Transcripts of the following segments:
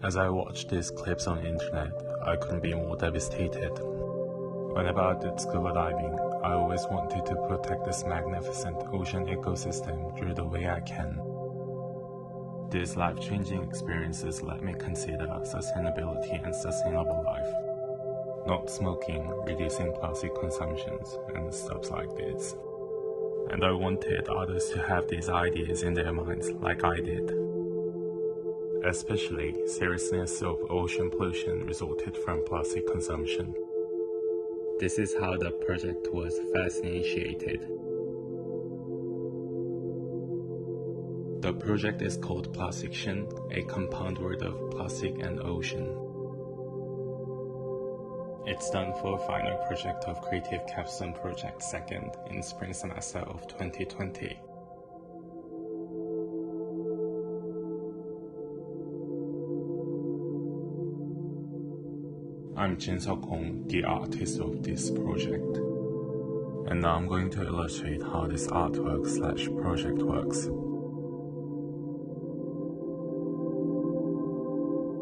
As I watched these clips on the internet, I couldn't be more devastated. Whenever I did scuba diving, I always wanted to protect this magnificent ocean ecosystem through the way I can. These life-changing experiences let me consider sustainability and sustainable life. Not smoking, reducing plastic consumptions, and stuff like this. And I wanted others to have these ideas in their minds like I did. Especially, seriousness of ocean pollution resulted from plastic consumption. This is how the project was first initiated. The project is called plasticean, a compound word of plastic and ocean. It's done for final project of Creative Capstone Project 2nd in spring semester of 2020. I'm Jin Seok-hong, the artist of this project. And now I'm going to illustrate how this artwork/project works.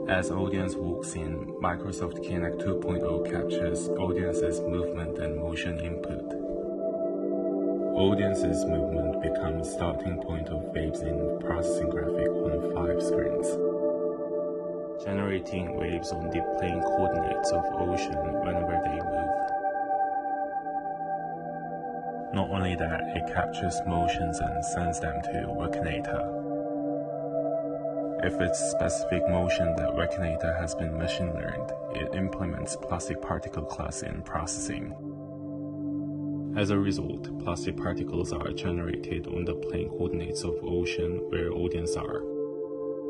As audience walks in, Microsoft Kinect 2.0 captures audience's movement and motion input. Audience's movement becomes starting point of waves in processing graphic on 5 screens, generating waves on the plane coordinates of ocean whenever they move. Not only that, it captures motions and sends them to Workinator. If it's specific motion that Workinator has been machine learned, it implements plastic particle class in processing. As a result, plastic particles are generated on the plane coordinates of ocean where audience are.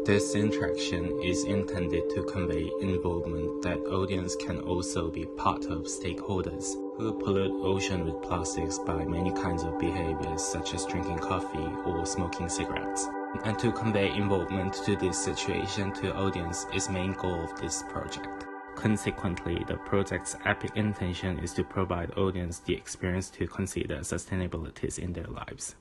This interaction is intended to convey involvement that audience can also be part of stakeholders who pollute ocean with plastics by many kinds of behaviors such as drinking coffee or smoking cigarettes. And to convey involvement to this situation to audience is main goal of this project. Consequently, the project's epic intention is to provide audience the experience to consider sustainabilities in their lives.